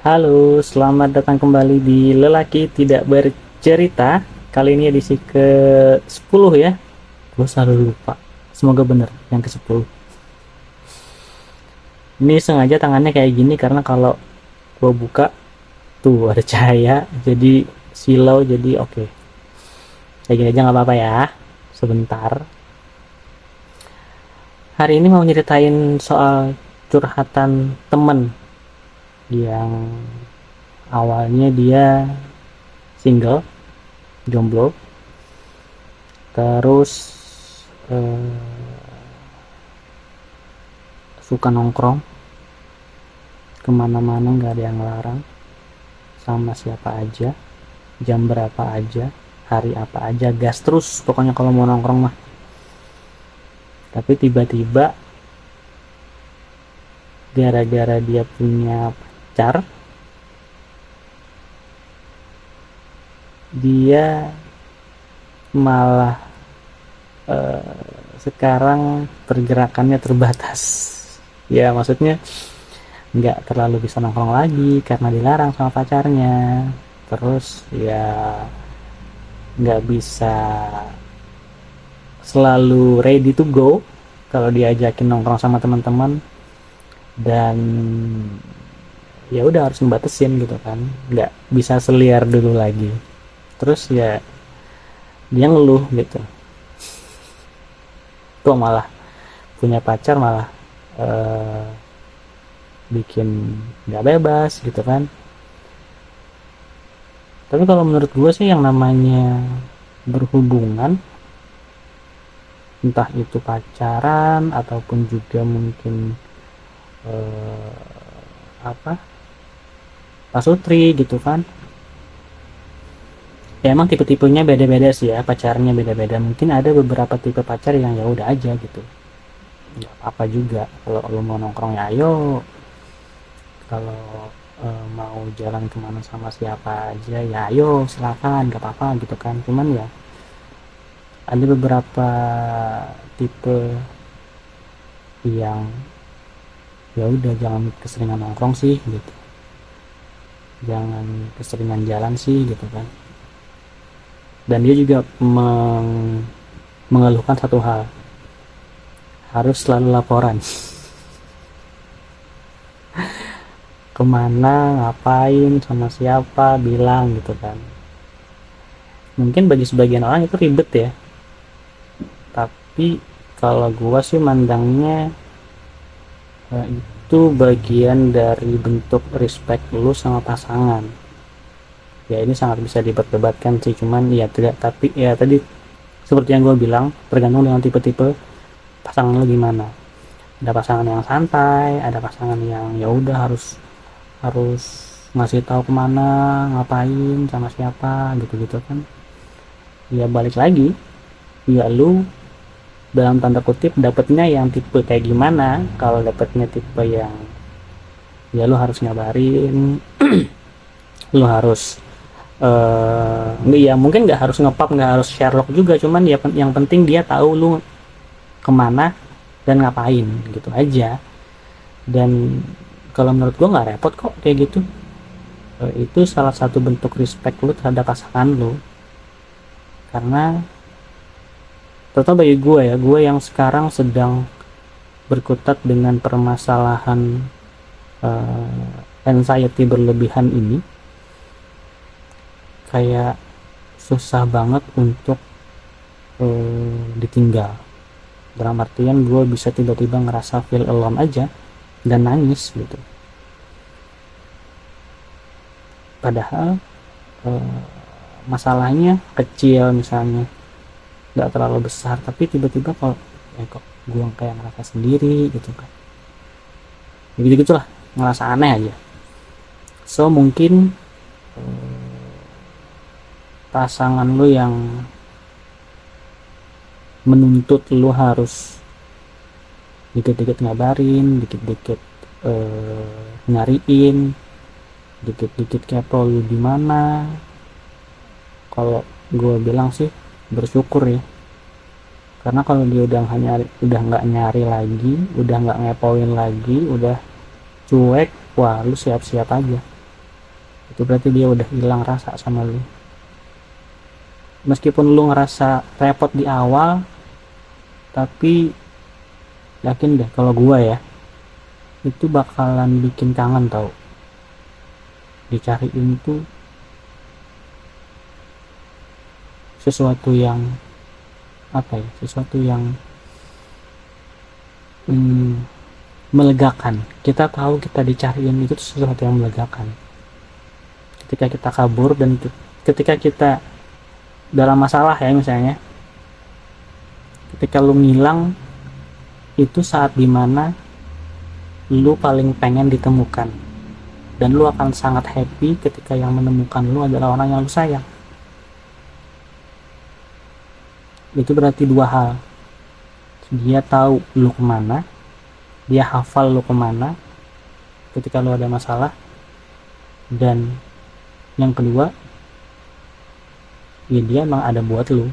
Halo, selamat datang kembali di Lelaki Tidak Bercerita. Kali ini edisi ke-10 ya. Gue selalu lupa. Semoga bener yang ke-10. Ini sengaja tangannya kayak gini karena kalau gue buka tuh ada cahaya, jadi silau, jadi oke. Kayak gini aja nggak apa-apa ya. Sebentar. Hari ini mau nyeritain soal curhatan temen yang awalnya dia single, jomblo, terus eh, suka nongkrong kemana-mana, nggak ada yang larang, sama siapa aja, jam berapa aja, hari apa aja, gas terus pokoknya kalau mau nongkrong mah. Tapi tiba-tiba gara-gara dia punya pacar, dia malah sekarang pergerakannya terbatas. Ya maksudnya nggak terlalu bisa nongkrong lagi karena dilarang sama pacarnya. Terus ya nggak bisa selalu ready to go kalau diajakin nongkrong sama teman-teman, dan ya udah harus ngebatasin gitu kan, nggak bisa seliar dulu lagi. Terus ya dia ngeluh gitu, kok malah punya pacar malah eh, bikin nggak bebas gitu kan. Tapi kalau menurut gue sih yang namanya berhubungan, entah itu pacaran ataupun juga mungkin eh, apa pasutri gitu kan, ya emang tipe-tipenya beda-beda sih ya, pacarnya beda-beda. Mungkin ada beberapa tipe pacar yang ya udah aja gitu, nggak apa juga kalau lo mau nongkrong ya ayo, kalau mau jalan kemana sama siapa aja ya ayo silakan, nggak apa-apa gitu kan. Cuman ya ada beberapa tipe yang ya udah jangan keseringan nongkrong sih gitu, jangan keseringan jalan sih gitu kan. Dan dia juga mengeluhkan satu hal, harus selalu laporan kemana, ngapain, sama siapa, bilang gitu kan. Mungkin bagi sebagian orang itu ribet ya, tapi kalau gua sih mandangnya itu bagian dari bentuk respect lu sama pasangan. Ya ini sangat bisa diperdebatkan sih, cuman ya tidak, tapi ya tadi seperti yang gue bilang tergantung dengan tipe-tipe pasangan lu gimana. Ada pasangan yang santai, ada pasangan yang ya udah harus harus ngasih tahu kemana, ngapain, sama siapa gitu-gitu kan. Ya balik lagi, ya lu dalam tanda kutip dapetnya yang tipe kayak gimana. Kalau dapetnya tipe yang ya lu harus ngabarin, lu harus ya mungkin nggak harus ngepap, nggak harus Sherlock juga, cuman ya yang penting dia tahu lu kemana dan ngapain gitu aja. Dan kalau menurut gue nggak repot kok kayak gitu. Itu salah satu bentuk respect lu terhadap pasangan lu, karena terutama bagi gue ya, gue yang sekarang sedang berkutat dengan permasalahan anxiety berlebihan ini, kayak susah banget untuk ditinggal. Dalam artian gue bisa tiba-tiba ngerasa feel alone aja dan nangis gitu. Padahal masalahnya kecil misalnya, nggak terlalu besar, tapi tiba-tiba kok gue kayak ngerasa sendiri gitu kan, gitu gitulah, ngerasa aneh aja. So mungkin pasangan lu yang menuntut lu harus dikit-dikit ngabarin, dikit-dikit nyariin, dikit-dikit kepo lu di mana, kalau gue bilang sih bersyukur ya. Karena kalau dia udah nggak nyari lagi, udah nggak ngepoin lagi, udah cuek, wah lu siap-siap aja, itu berarti dia udah hilang rasa sama lu. Meskipun lu ngerasa repot di awal, tapi yakin deh kalau gua ya, itu bakalan bikin kangen tau. Dicariin tuh sesuatu yang apa ya, sesuatu yang melegakan. Kita tahu kita dicariin itu sesuatu yang melegakan. Ketika kita kabur dan ketika kita dalam masalah ya, misalnya ketika lu ngilang, itu saat dimana lu paling pengen ditemukan, dan lu akan sangat happy ketika yang menemukan lu adalah orang yang lu sayang. Itu berarti dua hal, dia tahu lu kemana, dia hafal lu kemana ketika lu ada masalah, dan yang kedua ya dia emang ada buat lu.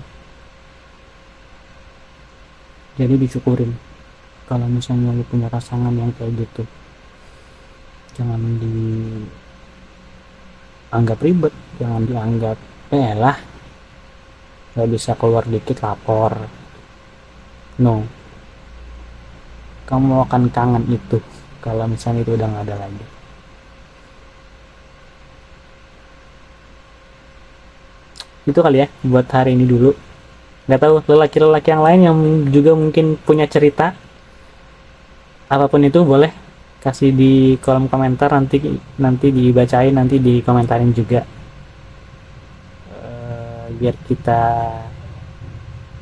Jadi disyukurin kalau misalnya lu punya pasangan yang kayak gitu. Jangan dianggap ribet, jangan dianggap lah gak bisa keluar dikit lapor. No, kamu akan kangen itu kalau misalnya itu udah gak ada lagi. Itu kali ya buat hari ini dulu. Nggak tahu lelaki-lelaki yang lain yang juga mungkin punya cerita apapun itu, boleh kasih di kolom komentar, nanti dibacain, nanti dikomentarin juga. Biar kita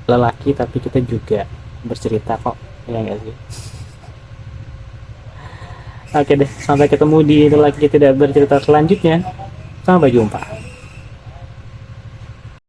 lelaki tapi kita juga bercerita kok, ya nggak sih? Oke deh, sampai ketemu di lelaki tidak bercerita selanjutnya. Sampai jumpa.